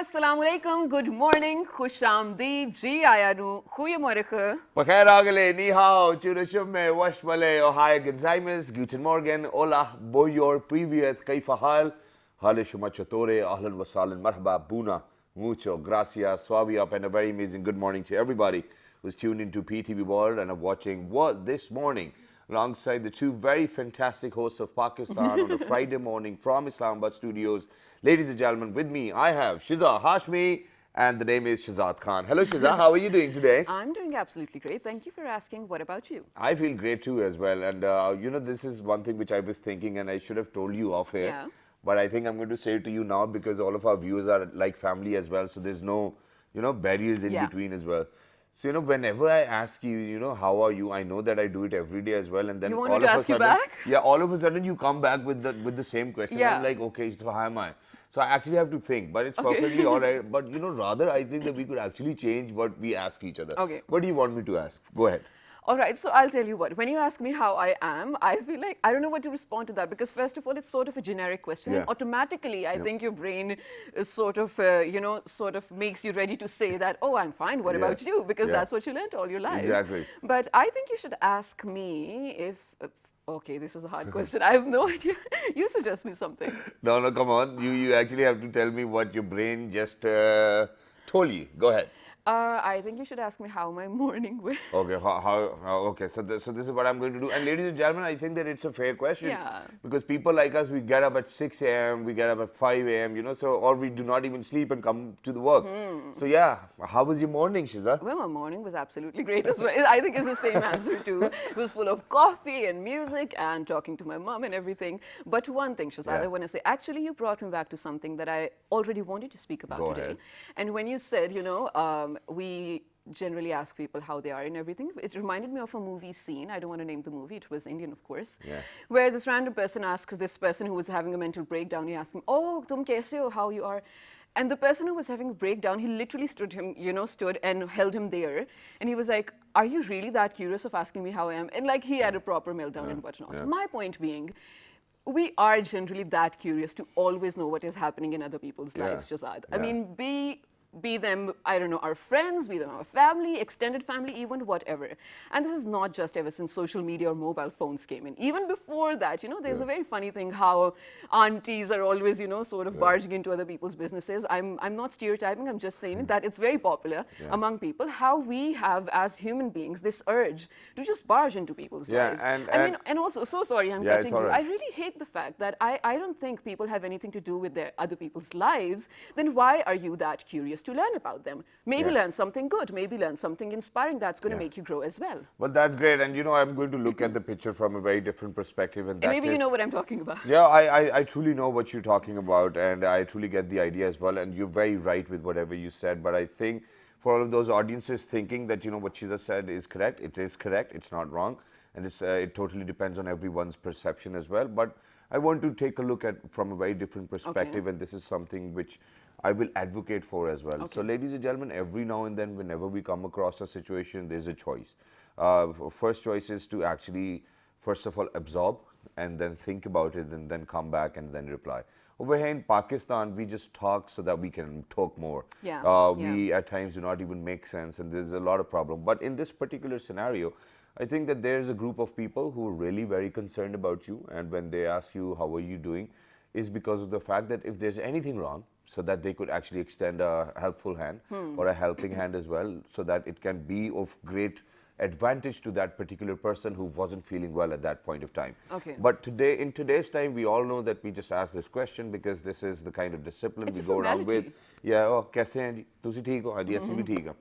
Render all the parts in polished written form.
assalamu alaikum, good morning, khushamdeed, ji ayanu, goeiemorgen. Pakhairagale, ni hao, churashumme, washmale, ohaya genzaimes, guten morgen, hola, boyor, privyet, kaifa hal, hale shumachatore, ahlan wasalan, marhaba, buna, mucho, gracias, swabi up, and a very amazing good morning to everybody who's tuned into PTV World and are watching what this morning alongside the two very fantastic hosts of Pakistan on a Friday morning from Islamabad studios. Ladies and gentlemen, with me I have Shiza Hashmi and the name is Shazad Khan. Hello Shiza, how are you doing today? I'm doing absolutely great. Thank you for asking. What about you? I feel great too as well. And you know, this is one thing which I was thinking and I should have told you off air. Yeah. But I think I'm going to say it to you now because all of our viewers are like family as well. So there's no, barriers in between as well. So, whenever I ask you, how are you? I know that I do it every day as well. And then You want all me to of a ask you sudden, back? yeah, all of a sudden you come back with the same question. Yeah. I'm like, okay, so how am I? So I actually have to think, but it's perfectly all right. But, rather I think that we could actually change what we ask each other. Okay. What do you want me to ask? Go ahead. All right, so I'll tell you what. When you ask me how I am, I feel like I don't know what to respond to that because first of all, it's sort of a generic question. Yeah. And automatically, I think your brain is sort of, sort of makes you ready to say that, oh, I'm fine. What Yeah. about you? Because Yeah. that's what you learned all your life. Exactly. But I think you should ask me if. Okay, this is a hard question. I have no idea. You suggest me something. No, come on. You actually have to tell me what your brain just told you. Go ahead. I think you should ask me how my morning went. Okay, okay. So this is what I'm going to do. And ladies and gentlemen, I think that it's a fair question. Yeah. Because people like us, we get up at 6 a.m., we get up at 5 a.m., or we do not even sleep and come to the work. So yeah, how was your morning, Shiza? Well, my morning was absolutely great as well. I think it's the same answer too. It was full of coffee and music and talking to my mom and everything. But one thing, Shazad, Yeah. I want to say, actually, you brought me back to something that I already wanted to speak about Go today. ahead. And when you said, we generally ask people how they are and everything, it reminded me of a movie scene. I don't want to name the movie. It was Indian, of course. Yeah. Where this random person asks this person who was having a mental breakdown, he asks him, oh, tum kaise ho, how you are? And the person who was having a breakdown, he literally stood and held him there. And he was like, are you really that curious of asking me how I am? And like he had a proper meltdown and whatnot. Yeah. My point being, we are generally that curious to always know what is happening in other people's Yeah. lives, Shazad. I Yeah. mean, be them, I don't know, our friends, be them our family, extended family, even whatever. And this is not just ever since social media or mobile phones came in. Even before that, there's a very funny thing how aunties are always, sort of barging into other people's businesses. I'm not stereotyping, I'm just saying that it's very popular among people how we have, as human beings, this urge to just barge into people's Yeah, lives. and- I mean, and also, so sorry, I'm Yeah, it's cutting all you. right. I really hate the fact that I don't think people have anything to do with their other people's lives. Then why are you that curious to learn about them? Maybe Yeah. learn something good, maybe learn something inspiring that's going to Yeah. make you grow as well. Well, that's great. And I'm going to look at the picture from a very different perspective. And that And maybe you is- know what I'm talking about. Yeah, I truly know what you're talking about, and I truly get the idea as well. And you're very right with whatever you said. But I think for all of those audiences thinking that what Shiza said is correct, it is correct. It's not wrong, and it totally depends on everyone's perception as well. But I want to take a look at from a very different perspective, and this is something which I will advocate for as well. So, ladies and gentlemen, every now and then, whenever we come across a situation, there's a choice. First choice is to actually, first of all, absorb and then think about it and then come back and then reply. Over here in Pakistan, we just talk so that we can talk more. Yeah, We at times do not even make sense, and there's a lot of problem. But in this particular scenario, I think that there's a group of people who are really very concerned about you, and when they ask you how are you doing, is because of the fact that if there's anything wrong, so that they could actually extend a helpful hand or a helping hand as well, so that it can be of great advantage to that particular person who wasn't feeling well at that point of time. Okay. But in today's time, we all know that we just ask this question because this is the kind of discipline It's we a go around with. formality. Yeah, oh, kaise hain ji? Tusi theek ho? Haan ji, assi bhi theek hain.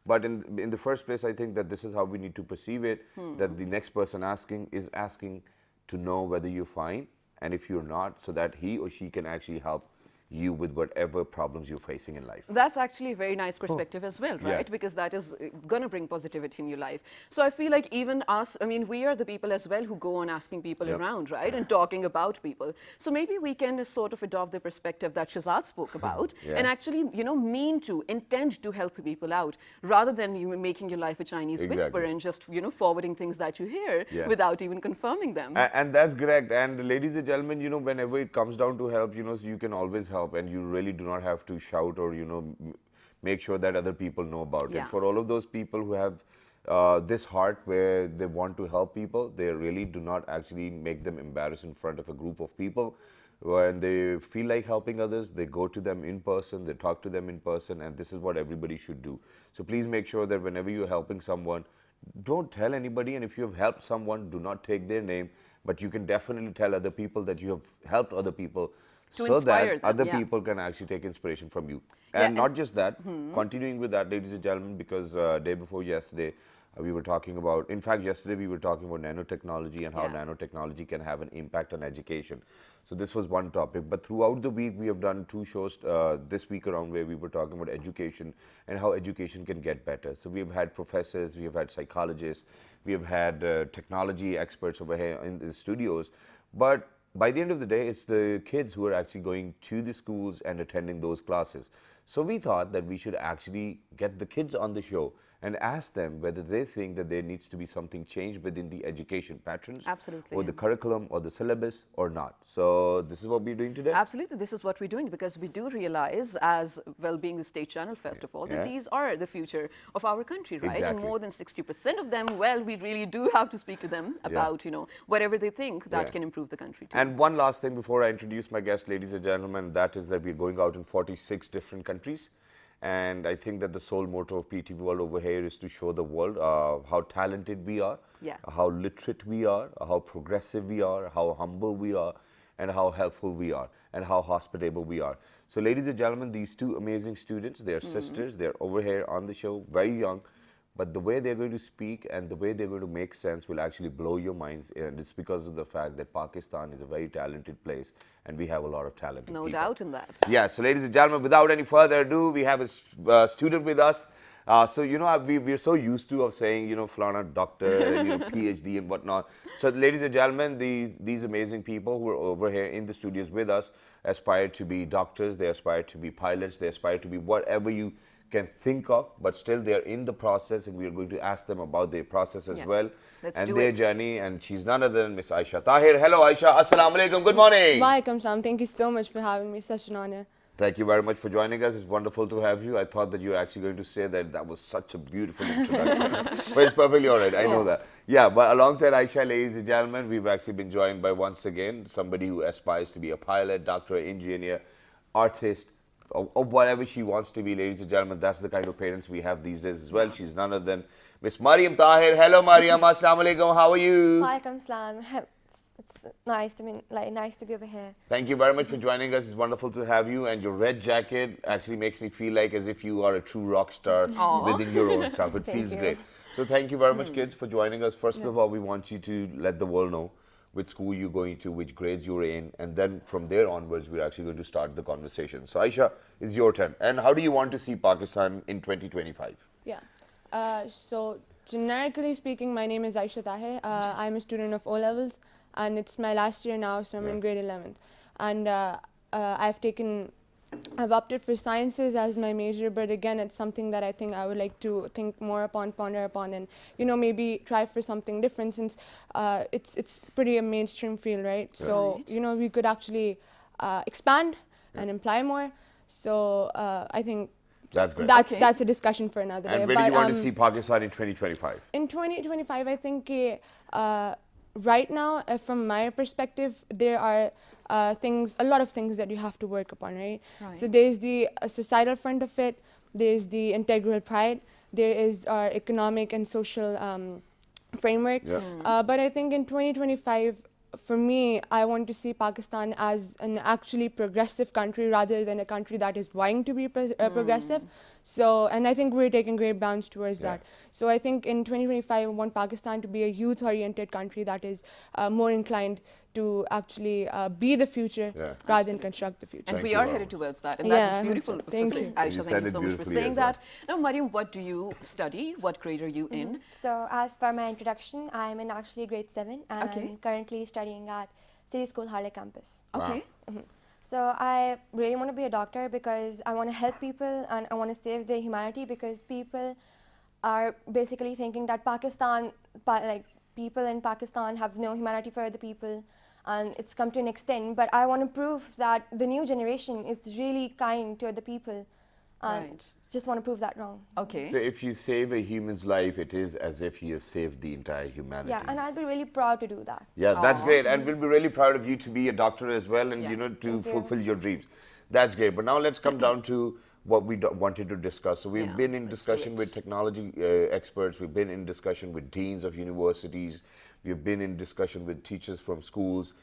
But in the first place, I think that this is how we need to perceive it, that the next person asking is asking to know whether you're fine, and if you're not, so that he or she can actually help you with whatever problems you're facing in life. That's actually a very nice perspective as well, right? Yeah. Because that is going to bring positivity in your life. So I feel like even us, I mean, we are the people as well who go on asking people Yep. around, right? And talking about people. So maybe we can sort of adopt the perspective that Shazad spoke about Yeah. and actually, intend to help people out rather than you making your life a Chinese whisper Exactly. and just, forwarding things that you hear Yeah. without even confirming them. And that's correct. And ladies and gentlemen, whenever it comes down to help, you can always help help, and you really do not have to shout or make sure that other people know about Yeah. it. For all of those people who have this heart where they want to help people, they really do not actually make them embarrassed in front of a group of people. When they feel like helping others, they go to them in person, they talk to them in person, and this is what everybody should do. So please make sure that whenever you're helping someone, don't tell anybody, and if you have helped someone, do not take their name, but you can definitely tell other people that you have helped other people To so inspire that them, other yeah. people can actually take inspiration from you. Yeah, And not just that, continuing with that, ladies and gentlemen, because day before yesterday, we were talking about, in fact, yesterday we were talking about nanotechnology and how Yeah. nanotechnology can have an impact on education. So this was one topic, but throughout the week we have done 2 shows this week around where we were talking about education and how education can get better. So we have had professors, we have had psychologists, we have had technology experts over here in the studios, but by the end of the day, it's the kids who are actually going to the schools and attending those classes. So we thought that we should actually get the kids on the show and ask them whether they think that there needs to be something changed within the education patterns, Absolutely. or the curriculum or the syllabus or not. So this is what we're doing today. Absolutely, this is what we're doing because we do realize, as well being the state channel first of all, that Yeah. these are the future of our country, right? And Exactly. more than 60% of them, well, we really do have to speak to them about, whatever they think that Yeah. can improve the country too. And one last thing before I introduce my guest, ladies and gentlemen, that is that we're going out in 46 different countries. And I think that the sole motto of PTV World over here is to show the world how talented we are, Yeah. how literate we are, how progressive we are, how humble we are, and how helpful we are, and how hospitable we are. So ladies and gentlemen, these 2 amazing students, they're sisters, they're over here on the show, very young, but the way they're going to speak and the way they're going to make sense will actually blow your minds, and it's because of the fact that Pakistan is a very talented place and we have a lot of talented No people. doubt in that. Yeah, so ladies and gentlemen, without any further ado, we have a student with us. So, we're so used to of saying, Flana doctor, and, PhD and whatnot. So, ladies and gentlemen, these amazing people who are over here in the studios with us aspire to be doctors, they aspire to be pilots, they aspire to be whatever you can think of, but still they're in the process, and we are going to ask them about their process as Yeah. well Let's and do their it. journey. And she's none other than Miss Aisha Tahir. Hello, Aisha. Assalamu alaikum. Good morning. Walaikum salam. Thank you so much for having me. Such an honor. Thank you very much for joining us. It's wonderful to have you. I thought that you were actually going to say that was such a beautiful introduction. But it's perfectly all right. I know that. Yeah, but alongside Aisha, ladies and gentlemen, we've actually been joined by, once again, somebody who aspires to be a pilot, doctor, engineer, artist, or whatever she wants to be, ladies and gentlemen. That's the kind of parents we have these days as well. She's none other than Miss Mariam Tahir. Hello, Mariam. Assalamu alaikum. How are you? Walaikum salam. It's nice to be over here. Thank you very much for joining us. It's wonderful to have you. And your red jacket actually makes me feel like as if you are a true rock star within your own self. It feels you. great. So thank you very much, kids, for joining us. First of all, we want you to let the world know which school you're going to, which grades you're in, and then from there onwards, we're actually going to start the conversation. So Aisha, it's your turn. And how do you want to see Pakistan in 2025? Yeah. So generically speaking, my name is Aisha Tahir. I'm a student of O levels, and it's my last year now, so I'm in grade 11th. And I've opted for sciences as my major, but again, it's something that I think I would like to think more upon, ponder upon, and maybe try for something different, since it's pretty a mainstream field, right? So we could actually expand and imply more. So I think That's great. that's a discussion for another day. And where do you want to see Pakistan in 2025? In 2025, I think right now, from my perspective, there are a lot of things that you have to work upon, right? So there's the societal front of it, there's the integral pride, there is our economic and social framework. But I think in 2025, for me, I want to see Pakistan as an actually progressive country rather than a country that is vying to be progressive. So, and I think we're taking great bounds towards that. So I think in 2025, I want Pakistan to be a youth-oriented country that is more inclined to actually be the future rather than construct the future. And Thank we you are very headed much. towards that. And Yeah, that I is hope beautiful. so. Thank you. Aisha, You thank said you it so much for beautifully saying as well. that. Now, Mariam, what do you study? What grade are you in? So as for my introduction, I'm in actually grade 7 and currently studying at City School Harley campus. Okay. So I really want to be a doctor because I want to help people and I want to save their humanity, because people are basically thinking that people in Pakistan have no humanity for other people, and it's come to an extent. But I want to prove that the new generation is really kind to other people, and Right. just want to prove that wrong. Okay. So if you save a human's life, it is as if you have saved the entire humanity. Yeah, and I'll be really proud to do that. Yeah, that's Aw. great, and we'll be really proud of you to be a doctor as well, and Yeah. you know, to Thank you. fulfill your dreams. That's great. But now let's come down to what we wanted to discuss. So we've Yeah, been in let's do discussion it. with technology experts. We've been in discussion with deans of universities. We've been in discussion with teachers from schools.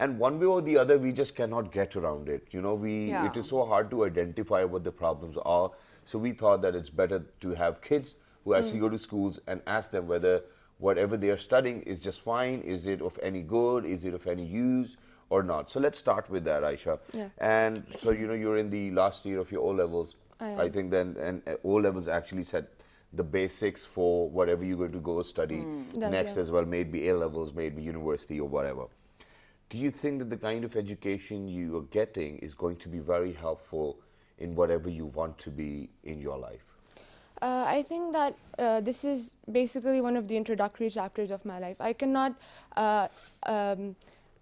And one way or the other, we just cannot get around it. You know, Yeah. it is so hard to identify what the problems are. So we thought that it's better to have kids who actually go to schools and ask them whether whatever they are studying is just fine, is it of any good, is it of any use or not. So let's start with that, Aisha. Yeah. And so, you know, you're in the last year of your O-levels. I I am. think then, and O-levels actually set the basics for whatever you're going to go study Does, next yeah. as well, maybe A-levels, maybe university or whatever. Do you think that the kind of education you are getting is going to be very helpful in whatever you want to be in your life? I think that this is basically one of the introductory chapters of my life. I cannot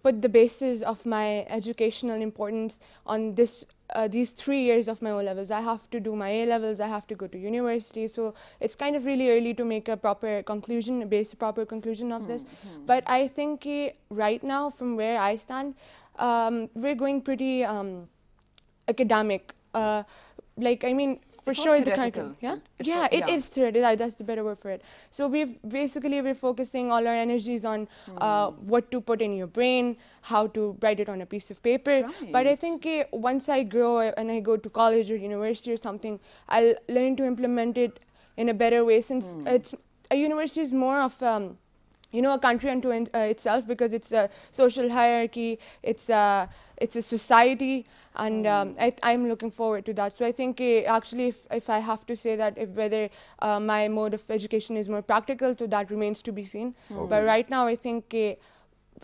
put the basis of my educational importance on these 3 years of my O-levels. I have to do my A-levels, I have to go to university, so it's kind of really early to make a proper conclusion, a proper conclusion of this. But I think right now, from where I stand, we're going pretty academic. For It's all sure the theoretical. curriculum. Yeah, It's yeah, all- it yeah. is theoretical. That's the better word for it. So we're focusing all our energies on what to put in your brain, how to write it on a piece of paper. But I Right. think once I grow and I go to college or university or something, I'll learn to implement it in a better way, since it's a university is more of a country unto itself, because it's a social hierarchy, it's a society, and I'm looking forward to that. So I think actually, if I have to say that, whether my mode of education is more practical, so that remains to be seen. But right now, I think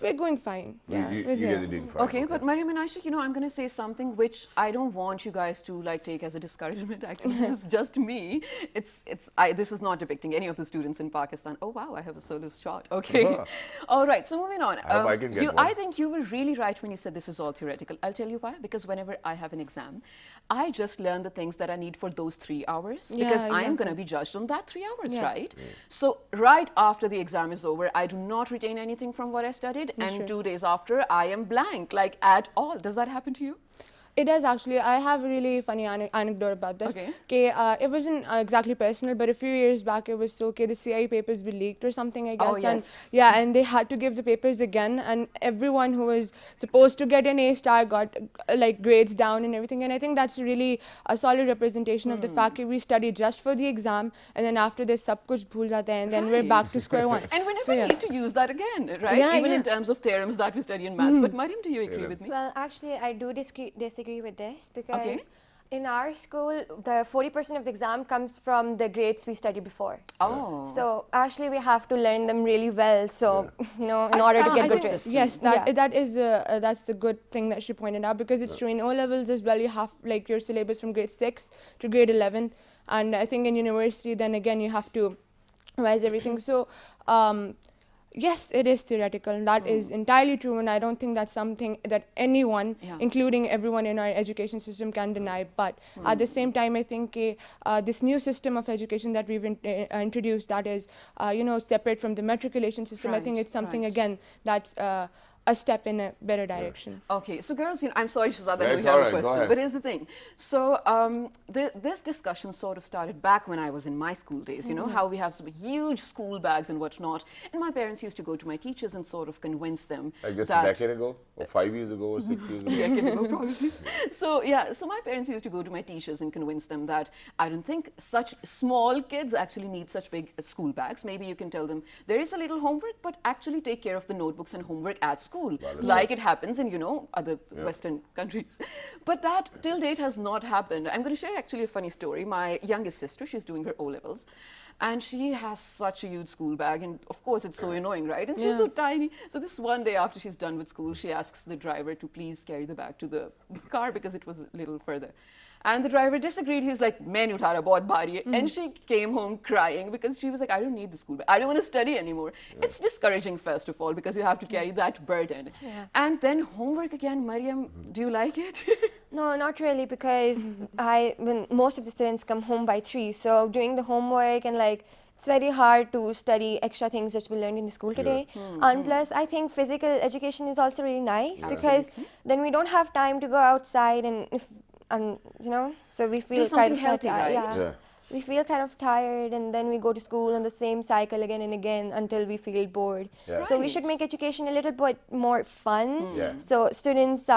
we're going fine. Yeah, You we're guys there. are doing fine. Okay, but Mariam and Aisha, you know, I'm going to say something which I don't want you guys to like take as a discouragement. Actually, this is just me. This is not depicting any of the students in Pakistan. Oh wow, I have a soloist shot. Okay, all right. So moving on. I hope I can get one. I think you were really right when you said this is all theoretical. I'll tell you why. Because whenever I have an exam, I just learn the things that I need for those 3 hours. Yeah, Because I am going to exactly. be judged on that 3 hours, Yeah. right? So right after the exam is over, I do not retain anything from what I studied, and Sure. 2 days after, I am blank, like at all. Does that happen to you? It does actually. I have a really funny anecdote about this. Okay. It wasn't exactly personal, but a few years back it was so the CIE papers were leaked or something, I guess. Oh, yes. And yeah, and they had to give the papers again, and everyone who was supposed to get an A star got grades down and everything. And I think that's really a solid representation of the fact that we studied just for the exam, and then after this, sab kuch bhul jata hai, and then we're back to square one. And whenever So, we yeah. need to use that again, right? Yeah, Even in yeah. terms of theorems that we study in maths. But Mariam, do you agree with me? Well, actually, I do disagree with this, because Okay. in our school, the 40% of the exam comes from the grades we studied before. Oh. So actually, we have to learn them really well. So in order to found get a good good grades. system. Yes, Yeah. that's the good thing that she pointed out, because it's true in O-levels as well. You have your syllabus from grade 6 to grade 11, and I think in university, then again, you have to revise everything. So yes, it is theoretical, and that is entirely true, and I don't think that's something that anyone, Yeah. including everyone in our education system, can deny. But at the same time, I think this new system of education that we've introduced, that is, separate from the matriculation system, I think Right, it's something, right. again, that's a step in a better direction. Okay, so girls, I'm sorry, Shahzad, I know That's you have all a right, go question, ahead. but here's the thing. So this discussion sort of started back when I was in my school days, you know, how we have some huge school bags and whatnot, and my parents used to go to my teachers and sort of convince them Like just that a decade ago, or 5 years ago, or 6 years ago? decade ago, probably. So my parents used to go to my teachers and convince them that I don't think such small kids actually need such big school bags. Maybe you can tell them there is a little homework, but actually take care of the notebooks and homework at school, like it happens in, other Western countries. But that till date has not happened. I'm going to share actually a funny story. My youngest sister, she's doing her O-levels, and she has such a huge school bag, and of course it's so annoying, right? And she's so tiny. So this one day after she's done with school, she asks the driver to please carry the bag to the car because it was a little further. And the driver disagreed. He's like, "Main utha raha, bahut bhari hai." And she came home crying because she was like, "I don't need the school bag. I don't want to study anymore." It's discouraging, first of all, because you have to carry that burden. And then homework again. Mariam, do you like it? No, not really, because when most of the students come home by 3, so doing the homework and like it's very hard to study extra things that we learned in the school today. And plus, I think physical education is also really nice because then we don't have time to go outside and you know, so we feel something kind of healthy, right? Yeah. We feel kind of tired, and then we go to school on the same cycle again and again until we feel bored. Yeah. So we should make education a little bit more fun. Yeah. So students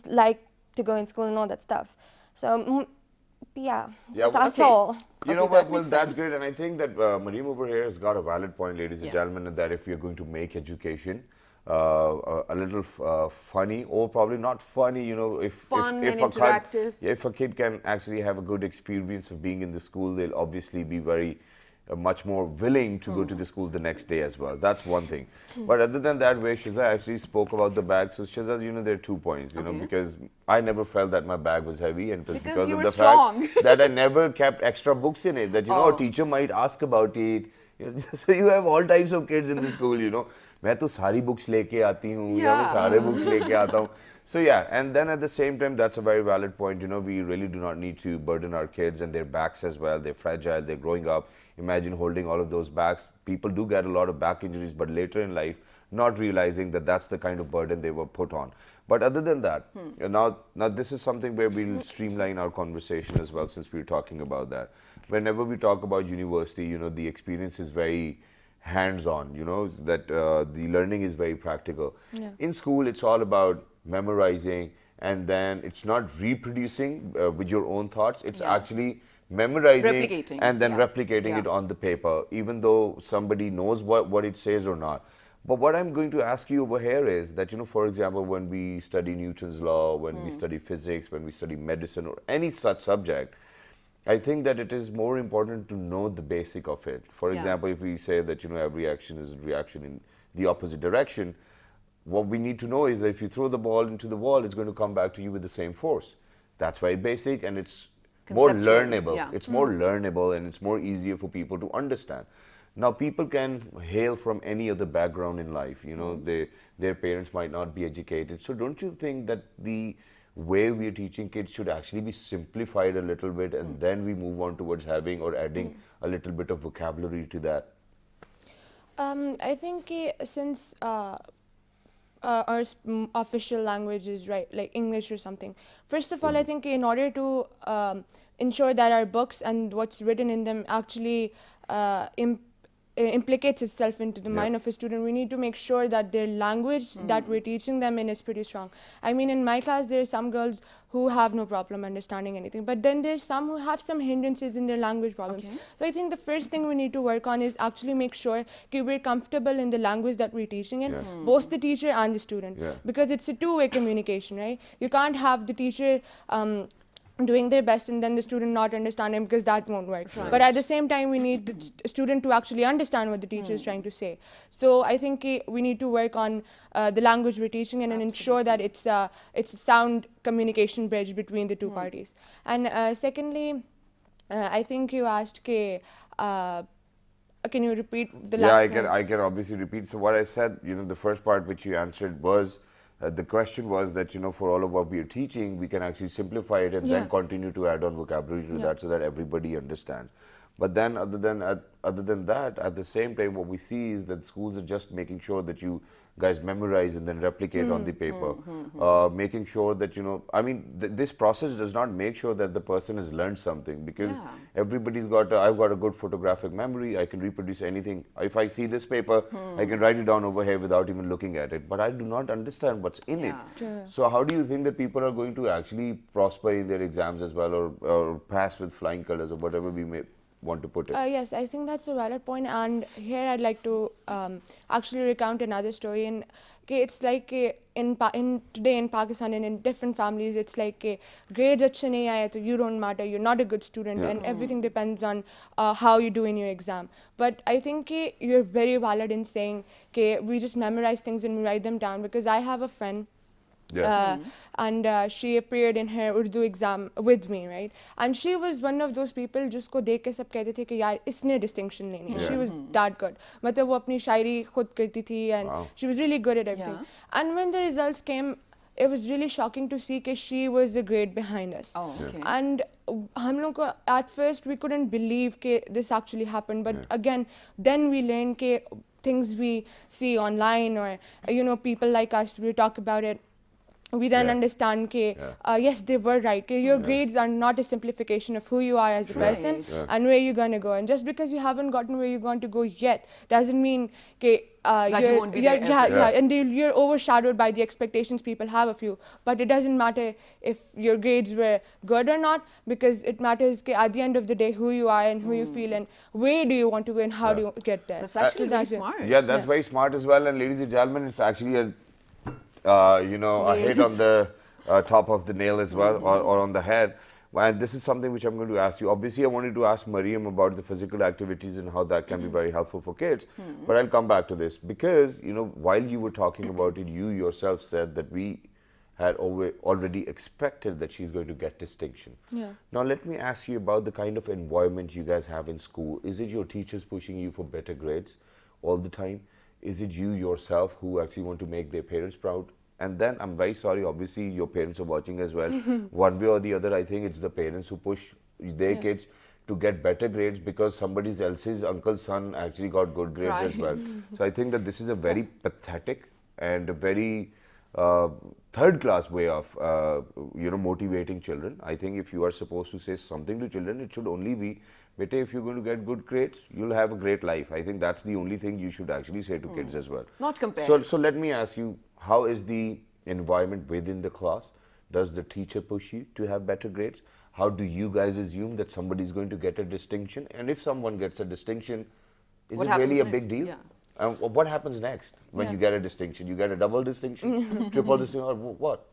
like to go in school and all that stuff. So Yeah, that's well, all. You know Okay, what? that Well, makes that's sense. great, and I think that Mariam over here has got a valid point, ladies and Yeah. gentlemen, that if we are going to make education a little funny, or probably not funny, you know, if Fun and a kid, interactive. if a kid can actually have a good experience of being in the school, they'll obviously be very much more willing to go to the school the next day as well. That's one thing. But other than that, where Shiza actually spoke about the bag, so Shiza, you know, there are 2 points, you know, because I never felt that my bag was heavy, and it was Because you of were the strong. fact that I never kept extra books in it, that, you know, a teacher might ask about it. You know, so you have all types of kids in the school, you know. मैं तो सारी books लेके आती हूँ, या मैं सारे books लेके आता हूँ. So yeah, and then at the same time, that's a very valid point. You know, we really do not need to burden our kids and their backs as well. They're fragile, they're growing up. Imagine holding all of those bags. People do get a lot of back injuries, but later in life, not realizing that that's the kind of burden they were put on. But other than that, now this is something where we'll streamline our conversation as well, since we're talking about that. Whenever we talk about university, you know, the experience is very hands-on, you know, that the learning is very practical. Yeah. In school, it's all about memorizing, and then it's not reproducing with your own thoughts. It's actually memorizing Replicating. and then Yeah. replicating Yeah. it on the paper, even though somebody knows what it says or not. But what I'm going to ask you over here is that, you know, for example, when we study Newton's law, when we study physics, when we study medicine or any such subject, I think that it is more important to know the basic of it. For Yeah. example, if we say that, you know, every action is a reaction in the opposite direction, what we need to know is that if you throw the ball into the wall, it's going to come back to you with the same force. That's very basic, and it's more Conceptual, learnable. yeah. It's more learnable, and it's more easier for people to understand. Now, people can hail from any other background in life. You know, their parents might not be educated. So don't you think that the way we are teaching kids should actually be simplified a little bit, and then we move on towards having or adding a little bit of vocabulary to that? I think since our official language is right, like English or something. First of all, I think in order to ensure that our books and what's written in them actually implicates itself into the mind of a student, we need to make sure that their language that we're teaching them in is pretty strong. I mean, in my class, there are some girls who have no problem understanding anything, but then there's some who have some hindrances in their language problems. So I think the first thing we need to work on is actually make sure that we're comfortable in the language that we're teaching in, both the teacher and the student, because it's a two-way communication, right? You can't have the teacher doing their best and then the student not understanding, because that won't work. But at the same time, we need the student to actually understand what the teacher is trying to say. So I think we need to work on the language we're teaching and ensure that it's a sound communication bridge between the two parties. And secondly, I think you asked, can you repeat the last one? I can obviously repeat. So what I said, you know, the first part which you answered was, the question was that, you know, for all of what we are teaching, we can actually simplify it and then continue to add on vocabulary to that so that everybody understands. But then other than that, at the same time, what we see is that schools are just making sure that you guys memorize and then replicate on the paper. Making sure that, you know, I mean, this process does not make sure that the person has learned something, because everybody's got, I've got a good photographic memory, I can reproduce anything. If I see this paper, I can write it down over here without even looking at it, but I do not understand what's in it. So how do you think that people are going to actually prosper in their exams as well, or pass with flying colors, or whatever we may want to put it? Yes, I think that's a valid point, and here I'd like to actually recount another story. And it's like in today in Pakistan and in different families, it's like grades achhe nahi aaye to you don't matter, you're not a good student, and everything depends on how you do in your exam. But I think you're very valid in saying we just memorize things and we write them down, because I have a friend And she appeared in her Urdu exam with me, right? And she was one of those people जिसको देख के सब कहते थे कि यार इसने distinction लेनी है. She was that good. मतलब वो अपनी शायरी खुद करती थी and she was really good at everything. And when the results came, it was really shocking to see that she was a grade behind us. Oh, okay. And हम लोग को at first we couldn't believe that this actually happened, but again then we learned that things we see online or people like us, we talk about it, we then understand that yes, they were right, that your grades are not a simplification of who you are as a person and where you're going to go. And just because you haven't gotten where you're going to go yet doesn't mean that that you won't be there ever. and you're overshadowed by the expectations people have of you. But it doesn't matter if your grades were good or not, because it matters at the end of the day who you are and who you feel and where do you want to go and how do you get there. That's actually very that's it. smart. Yeah, that's very smart as well. And ladies and gentlemen, it's actually a hit on the top of the nail as well, or on the head. And this is something which I'm going to ask you. Obviously, I wanted to ask Mariam about the physical activities and how that can be very helpful for kids. But I'll come back to this because, while you were talking about it, you yourself said that we had already expected that she's going to get distinction. Yeah. Now, let me ask you about the kind of environment you guys have in school. Is it your teachers pushing you for better grades all the time? Is it you yourself who actually want to make their parents proud? And then, I'm very sorry, obviously your parents are watching as well. One way or the other, I think it's the parents who push their kids to get better grades because somebody else's uncle's son actually got good grades as well. So I think that this is a very pathetic and a very third-class way of motivating children. I think if you are supposed to say something to children, it should only be, beta, if you're going to get good grades, you'll have a great life. I think that's the only thing you should actually say to kids as well. Not compare. So let me ask you, how is the environment within the class? Does the teacher push you to have better grades? How do you guys assume that somebody is going to get a distinction? And if someone gets a distinction, is What it really a happens big next? deal? Yeah. What happens next when you get a distinction? You get a double distinction, triple distinction, or what?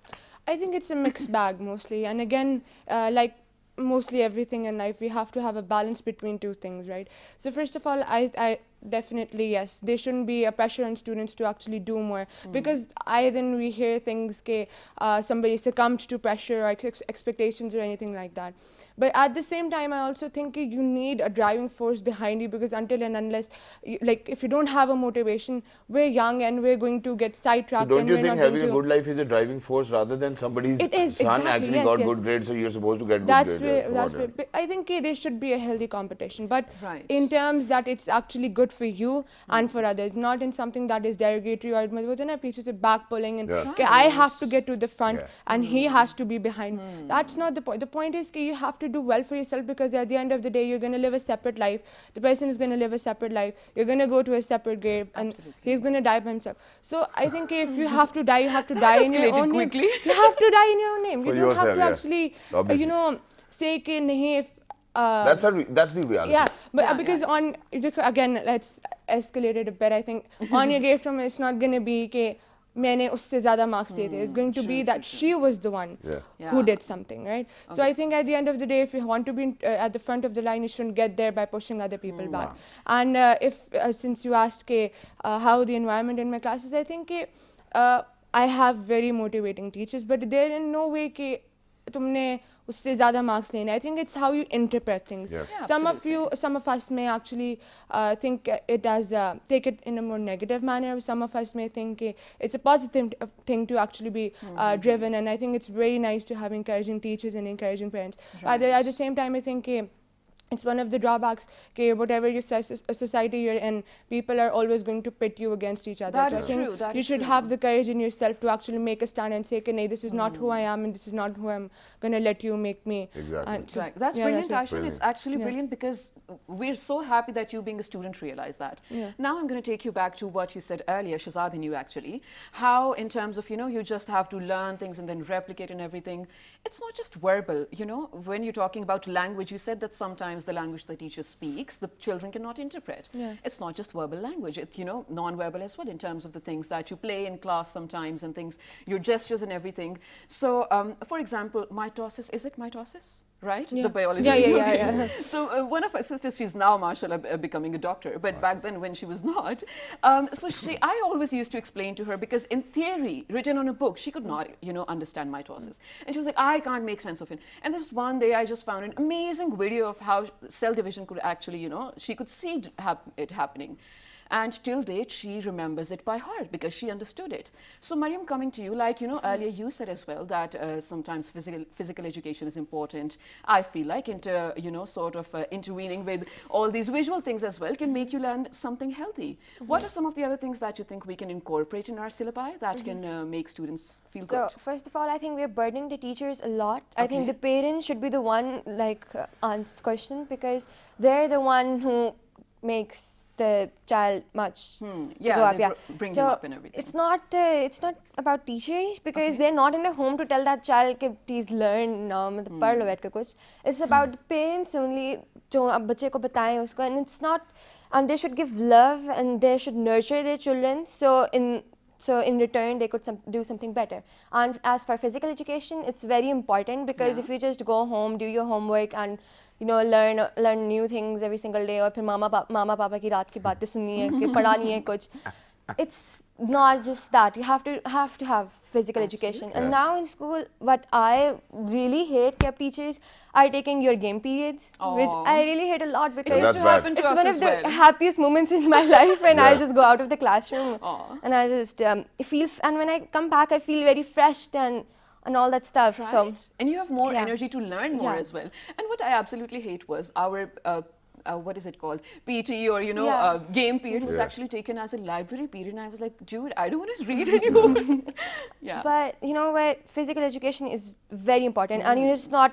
I think it's a mixed bag mostly. And again, like mostly everything in life, we have to have a balance between two things, right? So first of all, I definitely, yes, there shouldn't be a pressure on students to actually do more, because then we hear things that somebody succumbed to pressure or expectations or anything like that. But at the same time, I also think you need a driving force behind you, because until and unless, if you don't have a motivation, we're young and we're going to get sidetracked. So don't and you we're think not having going a good life is a driving force rather than somebody's It is, son exactly, actually yes, got yes. good grades, so you're supposed to get That's good grades? where but I think there should be a healthy competition, but Right. in terms that it's actually good for you and for others, not in something that is derogatory or back pulling and Yeah. I have to get to the front Yeah. and he has to be behind. That's not the point. The point is that you have to do well for yourself, because at the end of the day you're going to live a separate life. The person is going to live a separate life. You're going to go to a separate grave and he's going to die by himself. So I think if you have to die, you have to die in your escalated own quickly. name. You have to die in your own name. For You don't have yourself, to yeah. actually Obviously. say कि नहीं if That's the reality. yeah, but Yeah, because again, let's escalate it a bit. I think on your grave from it's not going to be कि मैंने उससे ज़्यादा marks दिए थे. It's going to be that she was the one who did something, right? So I think at the end of the day, if you want to be at the front of the line, you shouldn't get there by pushing other people back. And since you asked how the environment in my classes, I think I have very motivating teachers, but they're in no way कि तुमने उससे ज़्यादा marks लेने. I think it's how you interpret things. Yeah. Yeah, Some of us may actually think it as take it in a more negative manner. Some of us may think it's a positive thing to actually be driven, and I think it's very nice to have encouraging teachers and encouraging parents. But at the same time, I think it's one of the drawbacks that whatever your society you're in, people are always going to pit you against each other. That So I is think true, that you is should true. have the courage in yourself to actually make a stand and say, "Nee, this is not who I am, and this is not who I'm going to let you make me." Exactly. And so- Right. That's yeah, brilliant, it. Aishan. It's actually brilliant because we're so happy that you being a student realize that. Yeah. Now I'm going to take you back to what you said earlier, Shazad, and you actually, how in terms of, you just have to learn things and then replicate and everything. It's not just verbal, when you're talking about language, you said that sometimes the language the teacher speaks, the children cannot interpret. Yeah. It's not just verbal language, it's, non-verbal as well in terms of the things that you play in class sometimes and things, your gestures and everything. So, for example, mitosis, is it mitosis? right? Yeah. The biology. Yeah, yeah, okay. yeah, yeah. So one of my sisters, she's now, mashallah, becoming a doctor. But back then, when she was not, I always used to explain to her, because in theory, written on a book, she could not, understand mitosis. And she was like, I can't make sense of it. And this one day, I just found an amazing video of how cell division could actually, she could see it happening. And till date, she remembers it by heart because she understood it. So Mariam, coming to you, like, earlier you said as well that sometimes physical education is important. I feel like intervening with all these visual things as well can make you learn something healthy. What are some of the other things that you think we can incorporate in our syllabi that can make students feel So good? first of all, I think we're burdening the teachers a lot. I think the parents should be the one answer question, because they're the one who makes the child much Yeah, grow up. they Yeah, bring so him up and everything. it's not about teachers, because they're not in the home to tell that child कि please learn मतलब पढ़ लो बैठकर कुछ. It's about the parents only जो अब बच्चे को बताएं उसको, and it's not, and they should give love and they should nurture their children. So in return, they could do something better. And as for physical education, it's very important, because if you just go home, do your homework, and learn new things every single day, और फिर मामा पापा की रात की बातें सुननी है कि पढ़ा नहीं है कुछ. It's not just that. You have to have physical education. And now in school, what I really hate that teachers are taking your game periods, which I really hate a lot, because used to happen to it's us one as of the well. happiest moments in my life when I Yeah. just go out of the classroom and I just feel, and when I come back, I feel very fresh and all that stuff. Right? So And you have more yeah. energy to learn more Yeah. as well. And what I absolutely hate was our what is it called? PT or Yeah. game period was Yeah. actually taken as a library period, and I was like, dude, I don't want to read anymore. Yeah. But you know what? Physical education is very important, and you just not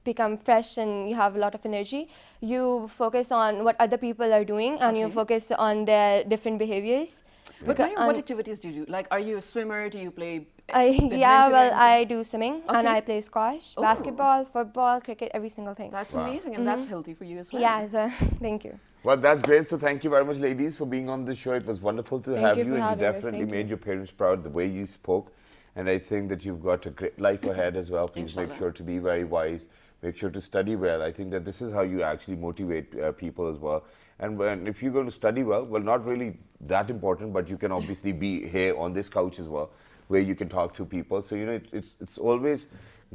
become fresh and you have a lot of energy. You focus on what other people are doing, and you focus on their different behaviors. But Mariam, what activities do you do? Like, are you a swimmer? Do you play? Yeah, well, badminton? I do swimming and Okay. I play squash, Oh. basketball, football, cricket, every single thing. That's amazing, and that's healthy for you as well. Yeah, so thank you. Well, that's great. So thank you very much, ladies, for being on the show. It was wonderful to Thank have you you, for and you having us. definitely Thank made you. your parents proud the way you spoke. And I think that you've got a great life ahead as well. Please make Inshallah. sure to be very wise. Make sure to study well. I think that this is how you actually motivate people as well. And if you're going to study well, not really that important, but you can obviously be here on this couch as well, where you can talk to people. So, it's always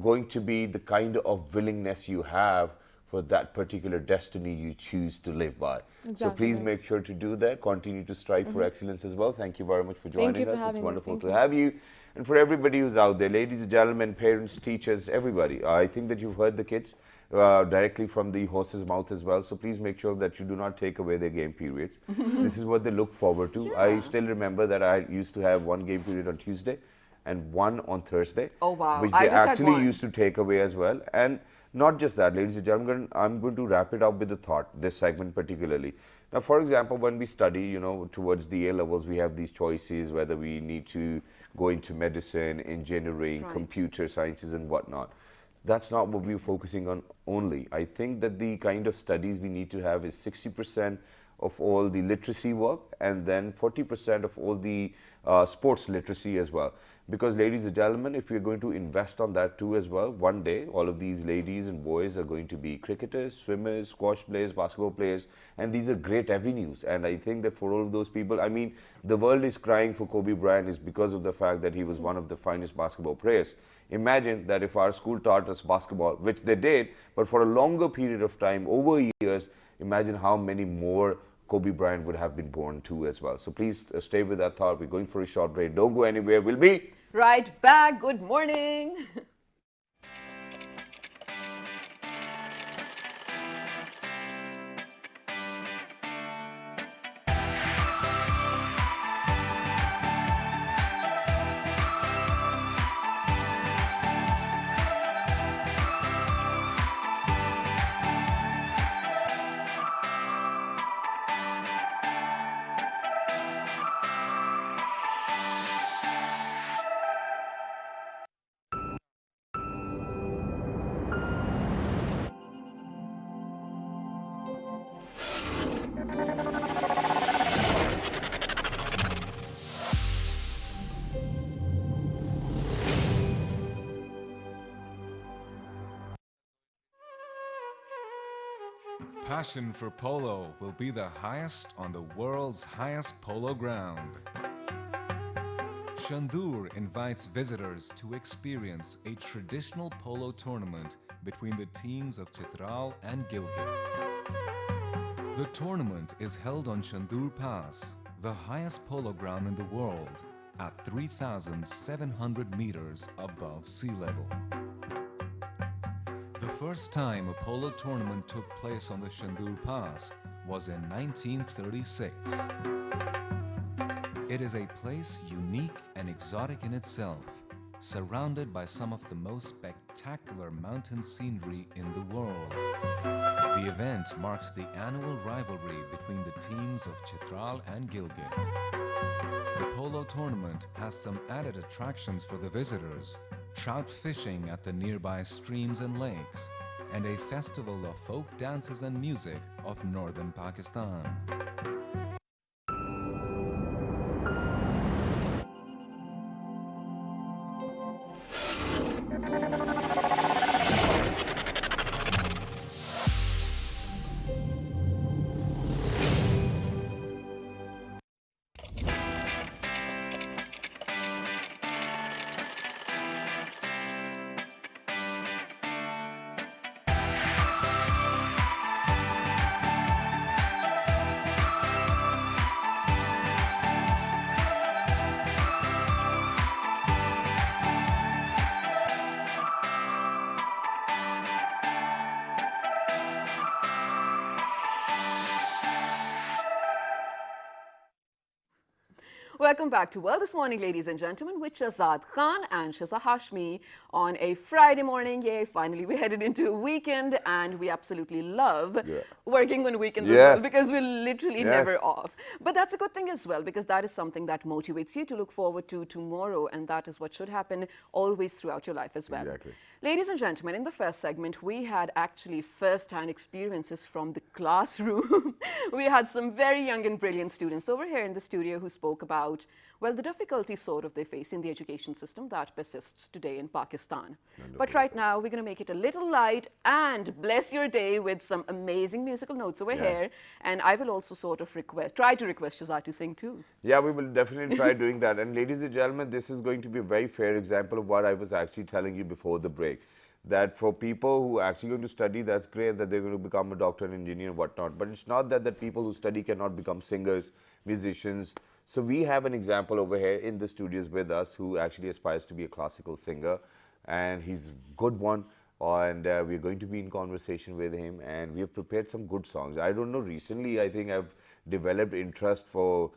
going to be the kind of willingness you have for that particular destiny you choose to live by. So Exactly please right. make sure to do that. Continue to strive for excellence as well. Thank you very much for joining you for us. having It's us. wonderful Thank to you. have you. And for everybody who's out there, ladies and gentlemen, parents, teachers, everybody, I think that you've heard the kids directly from the horse's mouth as well. So please make sure that you do not take away their game periods. This is what they look forward to. I still remember that I used to have one game period on Tuesday and one on Thursday, Oh, wow. which I they just had actually one. used to take away as well. And not just that, ladies and gentlemen, I'm going to wrap it up with a thought, this segment particularly. Now, for example, when we study, towards the A levels, we have these choices whether we need to go into medicine, engineering, Right. computer sciences, and whatnot. That's not what we're focusing on only. I think that the kind of studies we need to have is 60% of all the literacy work, and then 40% of all the sports literacy as well. Because, ladies and gentlemen, if we're going to invest on that too as well, one day all of these ladies and boys are going to be cricketers, swimmers, squash players, basketball players, and these are great avenues. And I think that for all of those people, I mean, the world is crying for Kobe Bryant is because of the fact that he was one of the finest basketball players. Imagine that if our school taught us basketball, which they did, but for a longer period of time, over years, imagine how many more Kobe Bryant would have been born too as well. So please stay with that thought. We're going for a short break. Don't go anywhere. We'll be Right back. Good morning. Passion for polo will be the highest on the world's highest polo ground. Shandur invites visitors to experience a traditional polo tournament between the teams of Chitral and Gilgit. The tournament is held on Shandur Pass, the highest polo ground in the world, at 3,700 meters above sea level. The first time a polo tournament took place on the Shandur Pass was in 1936. It is a place unique and exotic in itself, surrounded by some of the most spectacular mountain scenery in the world. The event marks the annual rivalry between the teams of Chitral and Gilgit. The polo tournament has some added attractions for the visitors: trout fishing at the nearby streams and lakes, and a festival of folk dances and music of northern Pakistan. Welcome back to World This Morning, ladies and gentlemen, with Shahzad Khan and Shiza Hashmi on a Friday morning. Yay, finally we headed into a weekend, and we absolutely love working on weekends as well, because we're literally never off. But that's a good thing as well, because that is something that motivates you to look forward to tomorrow, and that is what should happen always throughout your life as well. Exactly. Ladies and gentlemen, in the first segment, we had actually first-hand experiences from the classroom. We had some very young and brilliant students over here in the studio who spoke about, well, the difficulties sort of they face in the education system that persists today in Pakistan. But right now, we're going to make it a little light and bless your day with some amazing musical notes over here. And I will also sort of try to request Shahzad to sing too. Yeah, we will definitely try doing that. And ladies and gentlemen, this is going to be a very fair example of what I was actually telling you before the break. That for people who are actually going to study, that's great that they're going to become a doctor, an engineer, and whatnot. But it's not that people who study cannot become singers, musicians. So we have an example over here in the studios with us who actually aspires to be a classical singer, and he's a good one. And we're going to be in conversation with him, and we have prepared some good songs. I don't know, recently I think I've developed interest for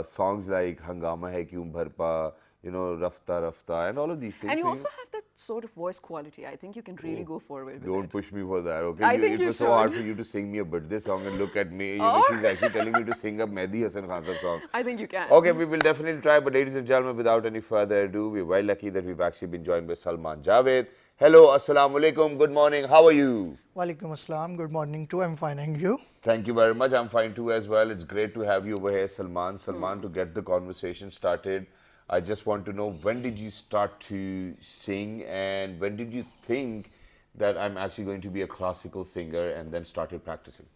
songs like Hangama Hai Kyun Bharpa, you know, Rafta Rafta, and all of these things. And you So, also have that sort of voice quality. I think you can really go forward with don't it. push me for that, okay? I think it you was so hard should. for you to sing me a birthday song, and look at me. You know, she's actually telling me to sing a Mehdi Hasan Khan song. I think you can. Okay, we will definitely try. But ladies and gentlemen, without any further ado, we're very lucky that we've actually been joined by Salman Javed. Hello, assalamu alaikum, good morning, how are you? Walaikum assalam, good morning too, I'm fine, and you? Thank you very much, I'm fine too as well. It's great to have you over here, Salman. Salman, to get the conversation started, I just want to know, when did you start to sing, and when did you think that I'm actually going to be a classical singer, and then started practicing?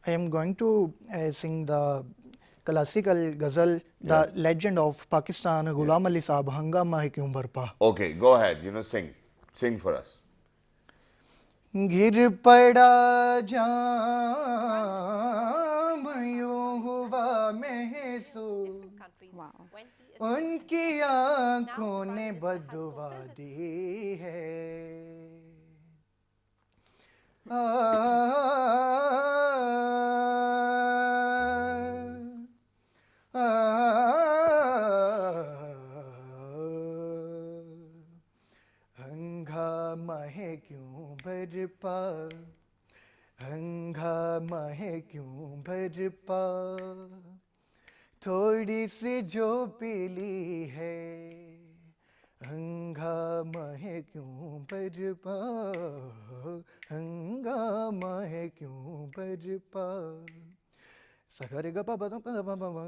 I am going to sing the classical ghazal, the legend of Pakistan, Ghulam Ali Saab, Hangama Hai Kyun Bharpa. Okay, go ahead, you know, sing for us. गिर पड़ा जाम यूं हुआ महसूस Wow. उनकी आंखों ने बददुआ दी है हंगामा है क्यों बरपा हंगामा है क्यों बरपा थोड़ी सी जो पीली है हंगामा है क्यों बरपा हंगामा है क्यों बरपा सगर ग प प प प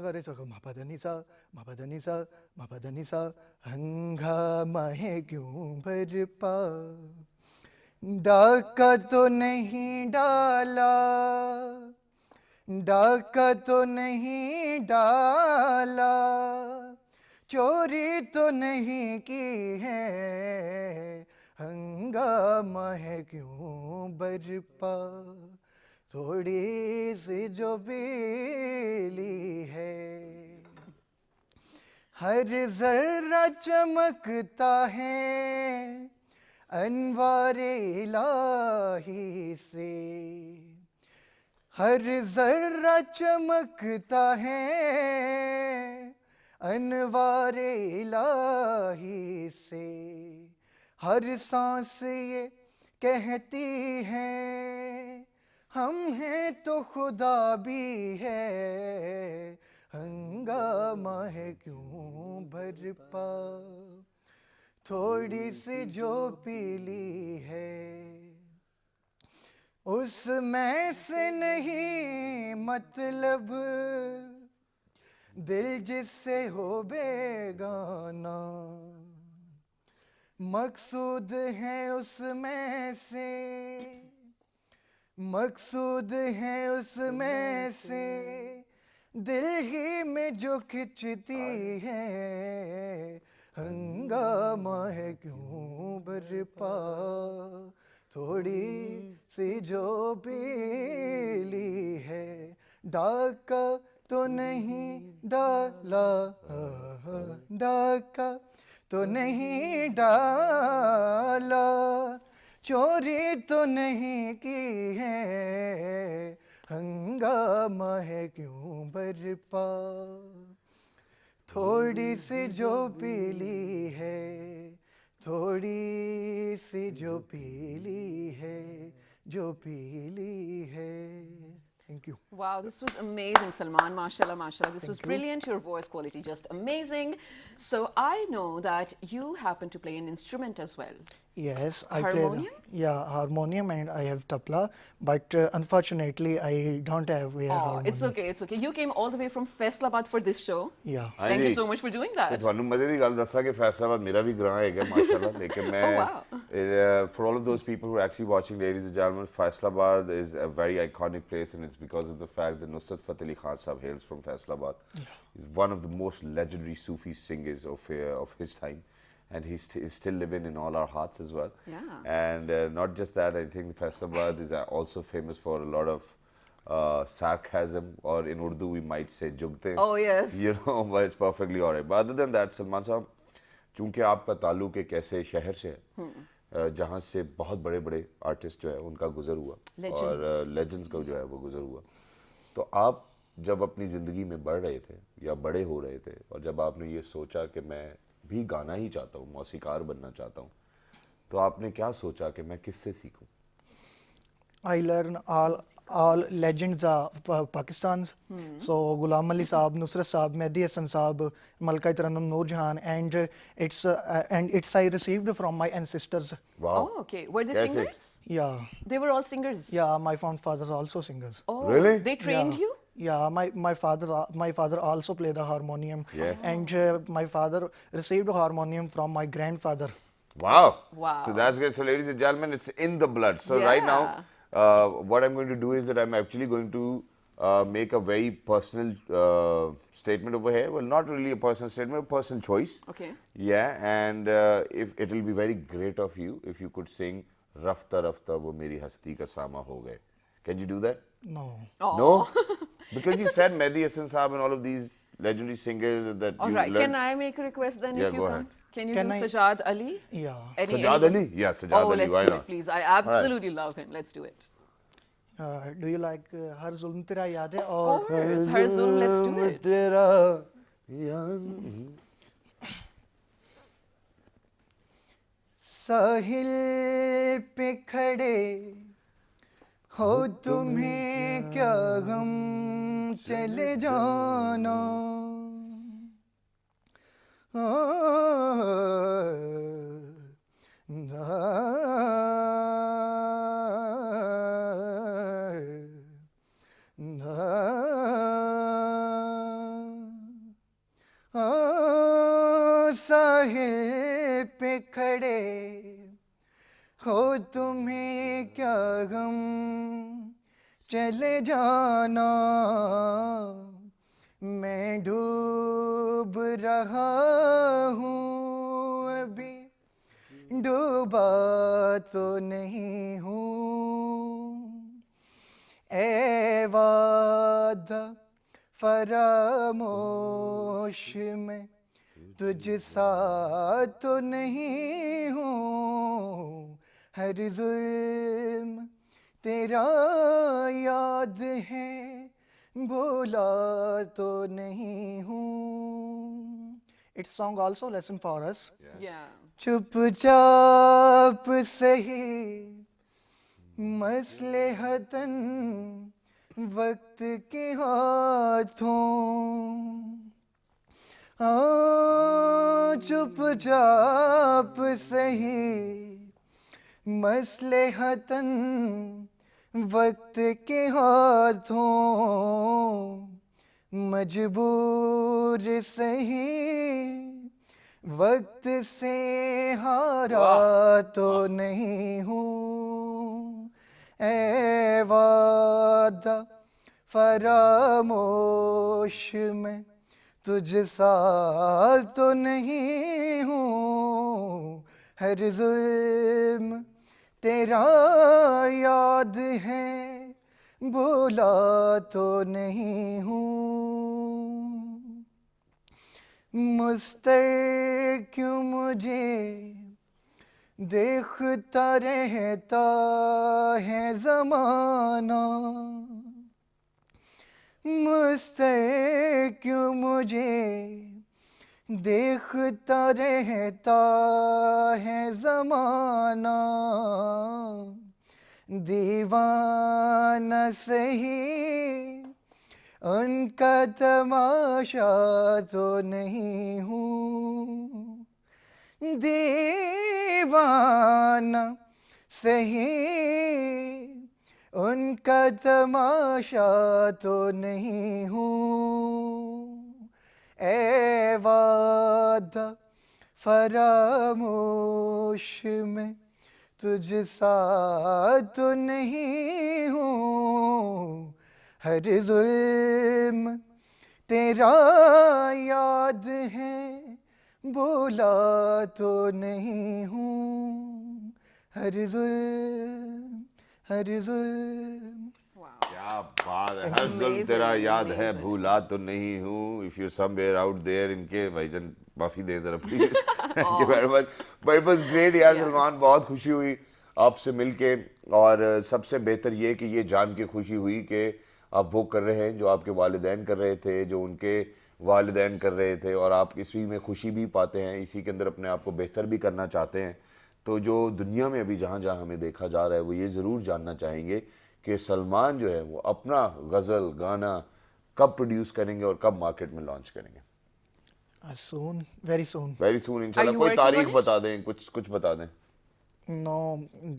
ग रे स ग म प ध नि सा म प ध नि सा म प ध नि सा हंगामा है क्यों बरपा डाका तो नहीं डाला, डाका तो नहीं डाला, चोरी तो नहीं की है, हंगामा है क्यों बरपा, थोड़ी सी जो पीली है, हर जर्रा चमकता है अनवारे इलाही से, हर जर्रा चमकता है अनवारे इलाही से, हर सांस ये कहती है हम हैं तो खुदा भी है, हंगामा है क्यों बरपा, थोड़ी सी जो पीली है, उसमें से नहीं मतलब दिल जिससे हो बेगाना, मकसूद है उसमें से, मकसूद है उसमें से, दिल ही में जो खिंचती है, हंगामा है क्यों बरपा, थोड़ी सी जो पीली है, डाका तो नहीं डाला, डाका तो नहीं डाला, चोरी तो नहीं की है, हंगामा है क्यों बरपा, थोड़ी सी जो पीली है, थोड़ी सी जो पीली है, जो पीली है. Thank you. Wow, this was amazing, Salman. Mashallah, mashallah. This was brilliant. Your voice quality just amazing. So I know that you happen to play an instrument as well. Yes, I play Harmonium? harmonium and I have tabla, but unfortunately I don't have a Oh, harmonium. it's okay, it's okay. You came all the way from Faisalabad for this show. Yeah. Thank you so much for doing that. ਤੁਹਾਨੂੰ ਮਜ਼ੇ ਦੀ ਗੱਲ ਦੱਸਾਂ ਕਿ ਫੈਸਲਾਬਾਦ ਮੇਰਾ ਵੀ ਗ੍ਰਾਂ ਹੈਗਾ ਮਾਸ਼ਾਅੱਲਾ ਲੇਕਿਨ ਮੈਂ for all of those people who are actually watching, ladies and gentlemen, Faisalabad is a very iconic place, and it's because of the fact that Nusrat Fateh Ali Khan Sahib hails from Faisalabad. He's one of the most legendary Sufi singers of his time, and he's still living in all our hearts as well. Yeah. And not just that, I think Faisalabad is also famous for a lot of sarcasm, or in Urdu we might say jugte. Oh, yes. You know, but it's perfectly alright. But other than that, Salman साहब, चूँकि आपका ताल्लुक एक ऐसे शहर से है जहाँ से बहुत बड़े बड़े आर्टिस्ट जो है उनका गुजर हुआ और लेजेंड्स का जो है वो गुजर हुआ, तो आप जब अपनी ज़िंदगी में बढ़ रहे थे या बड़े हो रहे थे और जब आपने ये सोचा कि मैं भी गाना ही चाहता हूँ, मौसीकार बनना चाहता हूँ, तो आपने क्या सोचा कि मैं किससे सीखूं? I learn all legends of Pakistan. So Ghulam Ali Saab, Nusrat Saab, Mehdi Hasan Saab, Malka Taranum Noor Jahan, and it's I received from my ancestors. Wow. Oh, okay. Were they Yes, singers? Yeah, They were all singers? yeah. My fathers also singers. Oh, Really? They trained Yeah. you? Yeah, my father also played the harmonium. Yes. And my father received harmonium from my grandfather. Wow. Wow. So that's good. So ladies and gentlemen, it's in the blood. So right now, what I'm going to do is that I'm actually going to make a very personal statement over here. Well, not really a personal statement, a personal choice. Okay. Yeah, and if it will be very great of you if you could sing Rafta Rafta wo meri hasti ka sama ho gaye. Can you do that? No. No? Because you said Mehdi Hasan Saab and all of these legendary singers that All you right. learned. Can I make a request then Yeah, if you go can? ahead. Can you Can do I- Sajad Ali? Yeah. Sajad Ali? Yeah, Sajad Ali. Let's Why do not? it, please. I absolutely love him. Let's do it. Do you like Har Zulm Tera Yaad Hai? Of course. Har Zulm, let's do it. Tera yaad. साहिल पे खड़े हो तुम्हें क्या गम चले जाना, साहिल पे खड़े हो तुम्हें क्या गम चले जाना मैं डूब रहा हूँ अभी डूबा तो नहीं हूँ ए वादा फरामोश में तुझ सा तो नहीं हूँ हर जुल्म तेरा याद है भूला तो नहीं हूँ. It's song also lesson for us. Yeah. चुपचाप सही मसलहतन वक्त के हाथों चुपचाप सही मसलहतन वक्त के हाथों मजबूर सही वक्त से हारा तो नहीं हूँ ए वादा फरामोश में तुझ सा तो नहीं हूँ हर जुल्म तेरा याद है भूला तो नहीं हूँ मुस्तर क्यों मुझे देखता रहता है ज़माना मुस्तर क्यों मुझे देखता रहता है ज़माना दीवाना सही उनका तमाशा तो नहीं हूँ दीवाना सही उनका तमाशा तो नहीं हूँ ए वादा फरामोश में तुझ सा तो नहीं हूँ हर जुल्म तेरा याद है भूला तो नहीं हूँ हर जुल्म क्या बात है हर जुल्म तेरा याद है भूला तो नहीं हूँ if you somewhere out there इनके भाईजान माफी दे जरा please thank you very much but it was great यार सलमान बहुत खुशी हुई आपसे मिलके और सबसे बेहतर ये कि ये जान के खुशी हुई कि आप वो कर रहे हैं जो आपके वालिदैन कर रहे थे जो उनके वालिदैन कर रहे थे और आप इसी में खुशी भी पाते हैं इसी के अंदर अपने आप को बेहतर भी करना चाहते हैं तो जो दुनिया में अभी जहाँ जहाँ हमें देखा जा रहा है वो ये ज़रूर जानना चाहेंगे कि सलमान जो है वो अपना गज़ल गाना कब प्रोड्यूस करेंगे और कब मार्केट में लॉन्च करेंगे soon very soon very soon इंशाल्लाह you कोई working तारीख on it? बता दें कुछ बता दें no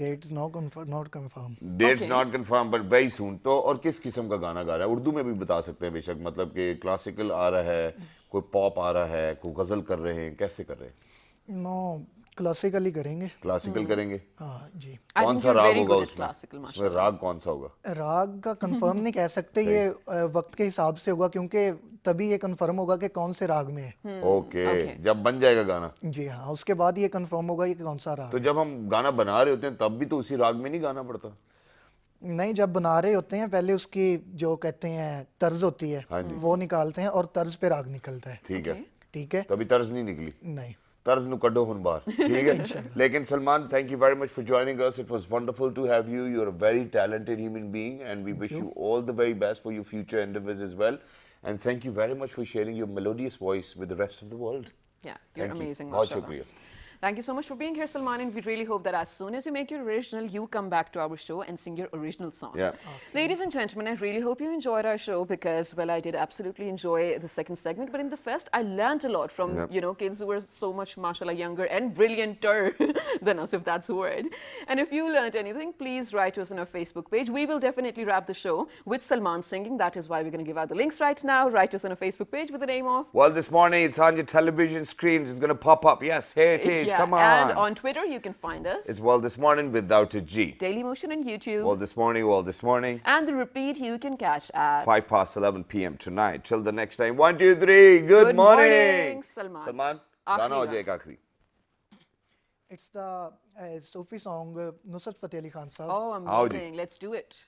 dates not confirmed dates Okay. Not confirm but very soon तो और किस किस्म का गाना गा रहा है उर्दू में भी बता सकते हैं बेशक मतलब कि क्लासिकल आ रहा है कोई पॉप आ रहा है कोई गज़ल कर रहे हैं कैसे कर रहे हैं no क्लासिकली करेंगे क्लासिकल करेंगे हाँ जी I कौन think सा you're राग very होगा good at उसमें classical, उसमें mashallah. राग कौन सा होगा राग का कंफर्म नहीं कह सकते ये वक्त के हिसाब से होगा क्योंकि तभी ये कंफर्म होगा कि कौन से राग में है ओके okay. जब बन जाएगा गाना जी हाँ उसके बाद ये कंफर्म होगा ये कि कौन सा राग तो जब हम गाना बना रहे होते हैं तब भी तो उसी राग में नहीं गाना पड़ता है। नहीं जब बना रहे होते हैं पहले उसकी जो कहते हैं तर्ज होती है वो निकालते हैं और तर्ज पे राग निकलता है ठीक है ठीक है तभी तर्ज नहीं निकली नहीं तर्ज नु कड्डो हुन बाहर ठीक है लेकिन Salman thank you very much for joining us it was wonderful to have you you are a very talented human being and we wish you all the very best for your future endeavours as well and thank you very much for sharing your melodious voice with the rest of the world Yeah, you're Thank you. amazing. बहुत mashallah. शुक्रिया Thank you so much for being here, Salman, and we really hope that as soon as you make your original, you come back to our show and sing your original song. Yeah. Ladies and gentlemen, I really hope you enjoyed our show because, well, I did absolutely enjoy the second segment. But in the first, I learned a lot from, Yeah. you know, kids who were so much, mashallah, younger and brillianter than us, if that's a word. And if you learned anything, please write to us on our Facebook page. We will definitely wrap the show with Salman singing. That is why we're going to give out the links right now. Write to us on our Facebook page with the name of... Well, this morning it's on your television screens. It's going to pop up. Yes, here it is. Yeah, Come and on. on Twitter, you can find us. It's World This Morning without a G. Daily Motion on YouTube. World This Morning, World This Morning. And the repeat you can catch at 11 p.m. tonight. Till the next time. 1, 2, 3. Good morning. Salman. Salman, Aakhri गाना हो गाना. जाए एक आखिरी. It's the Sufi song Nusrat Fateh Ali Khan Sahab. Oh, How do you- amazing. Let's do it.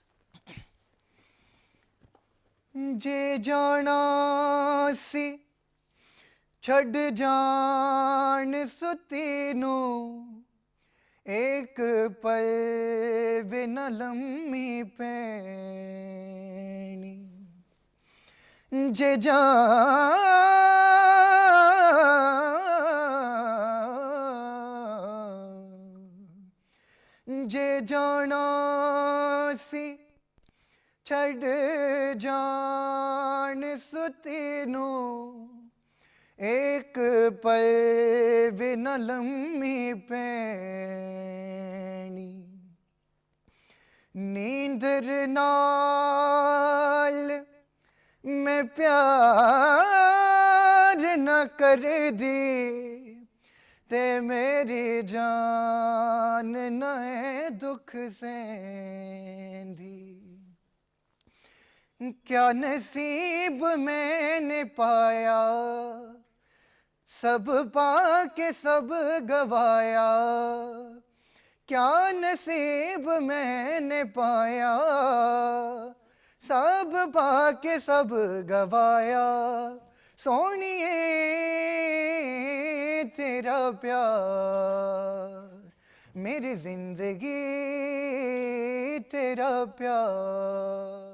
ਜੇ ਜਾਣਾ ਸੀ ਛੱਡ ਜਾਣ ਸੁੱਤੀ ਨੂੰ ਇੱਕ ਪਲ ਵੀ ਨਾ ਲੰਮੀ ਪੈਣੀ ਜੇ ਜਾਣਾ ਸੀ ਛੱਡ ਜਾਣ ਸੁੱਤੀ ਨੂੰ ਇੱਕ ਪਲ ਵੀ ਨਾ ਲੰਮੀ ਪੈਣੀ ਨੀਂਦਰ ਨਾਲ ਮੈਂ ਪਿਆਰ ਨਾ ਕਰਦੀ ਤੇ ਮੇਰੀ ਜਾਨ ਨਾ ਇਹ ਦੁੱਖ ਸਹਿੰਦੀ क्या नसीब मैंने पाया सब पाके सब गवाया क्या नसीब मैंने पाया सब पाके सब गवाया सोनिए तेरा प्यार मेरी जिंदगी तेरा प्यार